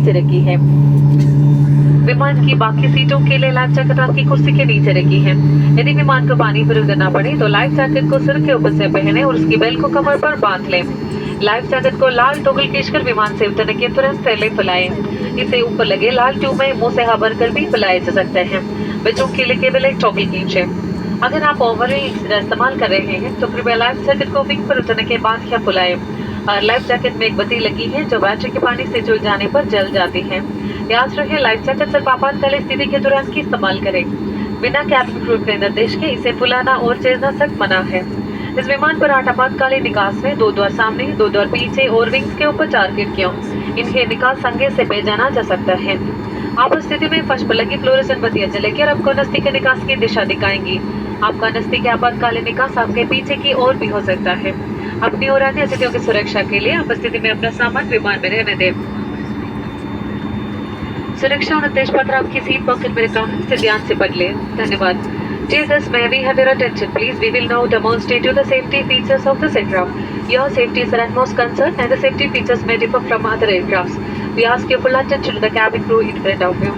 नीचे रखी है। विमान की बाकी सीटों के लिए लाइफ जैकेट आपकी कुर्सी के नीचे रखी है। यदि विमान को पानी पर उतरना पड़े तो लाइफ जैकेट को सिर के ऊपर से पहने और उसकी बेल्ट को कमर पर बांध लें। लाइफ जैकेट को लाल टॉगल खींचकर विमान से उतरने के तुरंत पहले फैलाएं। इसे ऊपर लगे लाल ट्यूब में मुंह से हवा भरकर भी फैलाया जा सकता है। बच्चों के लिए केवल एक टॉगल खींचें। अगर आप ओवरहीट इस्तेमाल कर रहे हैं तो कृपया लाइफ जैकेट को विंग पर उतरने के बाद क्या फुलाएं। और लाइफ जैकेट में एक बत्ती लगी है जो बैटरी के पानी से जुड़ जाने पर जल जाती है। याद रहे लाइफ जैकेट सिर्फ आपातकालीन स्थिति के दौरान ही इस्तेमाल करें। बिना कैबिन क्रू के निर्देश के इसे फुलाना और चेजना सख्त मना है। इस विमान पर 8 आपातकालीन निकास है, 2 द्वार सामने, 2 द्वार पीछे और विंग्स के ऊपर 4 खिड़कियों। इन्हें निकास संगे से भेजाना जा सकता है। आप स्थिति में फर्श पर लगी फ्लोरेसेंट बत्तियां जलेगी और आपको नस्ती के निकास की दिशा दिखाएंगी। आपका नस्ती के आपातकालीन निकास आपके पीछे की ओर भी हो सकता है। अपनी और अन्य अतिथियों की सुरक्षा के लिए आप स्थिति में अपना सामान विमान में रहने दें। सुरक्षा और निर्देश पत्र आपकी सीट पॉकेट में रखा है, इसे ध्यान से पढ़ लें। धन्यवाद। Dear guests, may we have your attention, please? We will now demonstrate you the safety features of this aircraft. Your safety is our utmost concern, and the safety features may differ from other aircrafts. We ask your full attention to the cabin crew in front of you.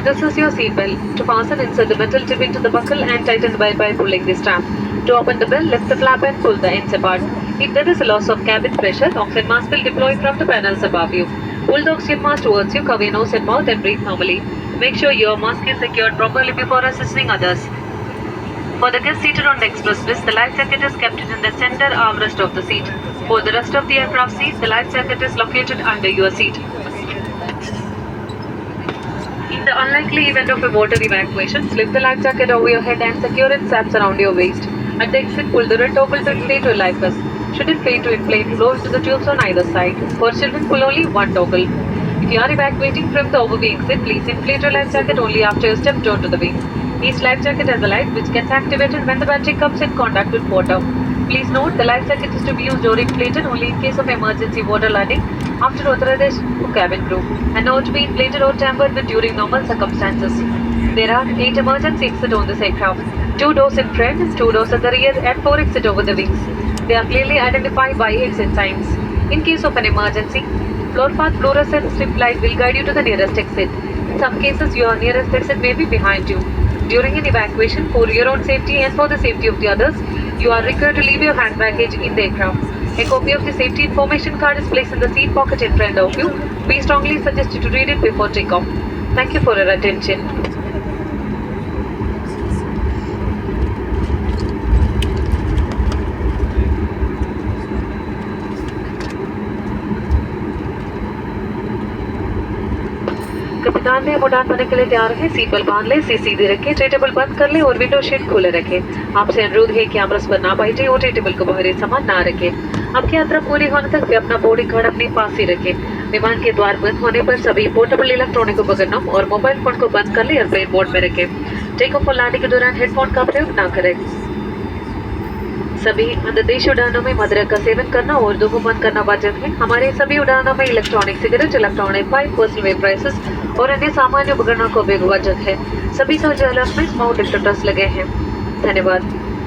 This is your seat belt. To fasten, insert the metal tip into the buckle and tighten the belt by pulling the strap. To open the bell, lift the flap and pull the ends apart. If there is a loss of cabin pressure, oxygen mask will deploy from the panels above you. Pull the oxygen mask towards you, cover your nose and mouth and breathe normally. Make sure your mask is secured properly before assisting others. For the guests seated on the express bus, the life jacket is kept in the center armrest of the seat. For the rest of the aircraft seats, the life jacket is located under your seat. In the unlikely event of a water evacuation, slip the life jacket over your head and secure its straps around your waist. At the exit, pull the red toggle to inflate your life vest. Should it fail to inflate, blow into the tubes on either side. For children, pull only one toggle. If you are evacuating from the overwing exit, please inflate your life jacket only after you step onto the wing. Each life jacket has a light which gets activated when the battery comes in contact with water. Please note, the life jacket is to be used or inflated only in case of emergency water landing after authorization for cabin crew, and not to be inflated or tampered with during normal circumstances. There are 8 emergency exits on this aircraft, 2 doors in front, 2 doors at the rear, and 4 exits over the wings. They are clearly identified by exit signs. In case of an emergency, floor path fluorescent strip light will guide you to the nearest exit. In some cases, your nearest exit may be behind you. During an evacuation, for your own safety and for the safety of the others, you are required to leave your hand baggage in the aircraft. A copy of the safety information card is placed in the seat pocket in front of you. We strongly suggest you to read it before takeoff. Thank you for your attention. कप्तान ने उड़ान भरने के लिए तैयार है। Seat belt बांध ले, सीट सीधी रखें, ट्रे टेबल बंद कर ले और विंडो शीट खोले रखें। आपसे अनुरोध है कि आमरस पर ना बैठे और ट्रे टेबल को भारी सामान ना रखें। आपकी यात्रा पूरी होने तक वे अपना बोर्डिंग कार्ड अपने पास ही रखें। विमान के द्वार बंद होने पर सभी पोर्टेबल इलेक्ट्रॉनिक उपकरणों और मोबाइल फोन को बंद कर ले एयरप्लेन मोड में रखें। टेक ऑफ और लैंडिंग के दौरान हेडफोन का प्रयोग ना करें। सभी अंतर्देशीय उड़ानों में मदिरा का सेवन करना और धूम्रपान करना वाजिब है। हमारे सभी उड़ानों में electronic cigarette, electronic pipe, personal vaporizers और अन्य सामान्य उपकरणों का उपयोग वाजिब है। सभी शौचालयों में स्मार्ट डिटेक्टर्स लगे हैं। धन्यवाद।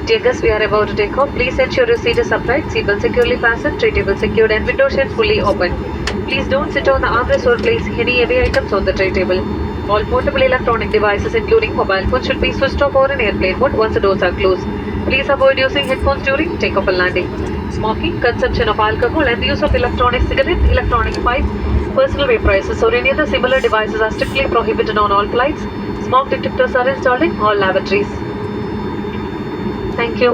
Dear guests, we are about to take off. Please ensure your seat is upright, seatbelt securely fastened, tray table secured, and window shades fully open. Please don't sit on the armrest or place any heavy items on the tray table. All portable electronic devices, including mobile phones, should be switched off or in airplane mode once the doors are closed. Please avoid using headphones during takeoff and landing. Smoking, consumption of alcohol, and the use of electronic cigarettes, electronic pipe, personal vaporizers, or any other similar devices are strictly prohibited on all flights. Smoke detectors are installed in all lavatories. Thank you.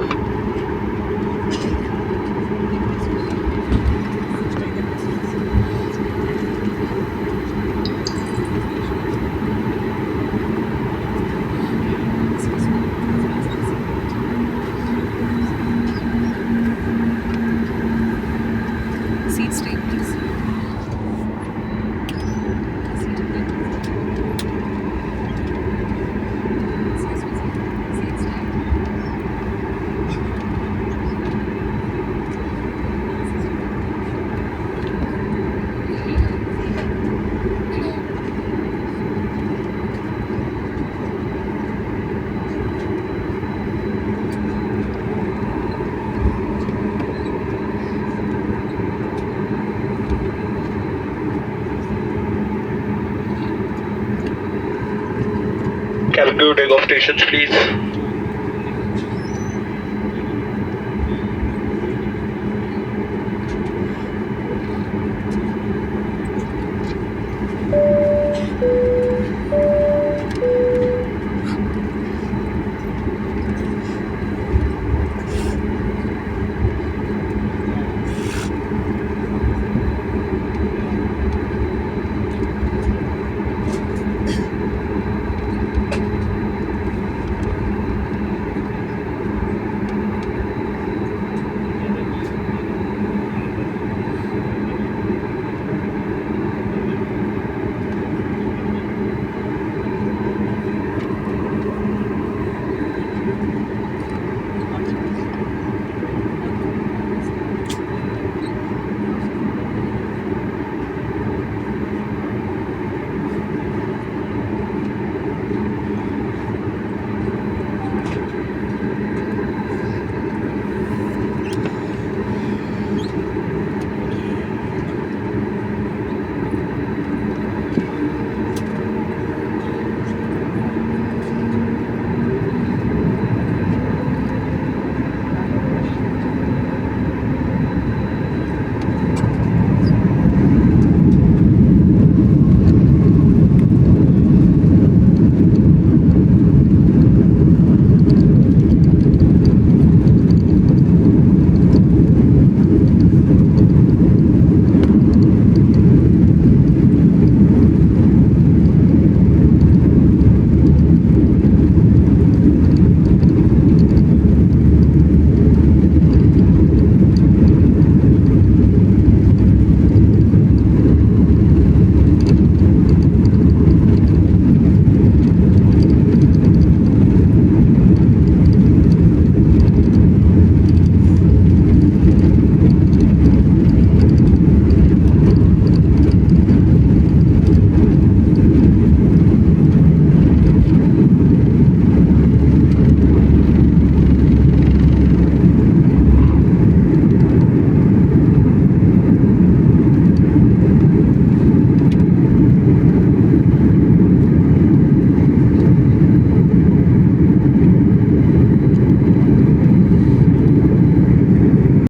Seat straight, please. Seat straight. takeoff stations, please.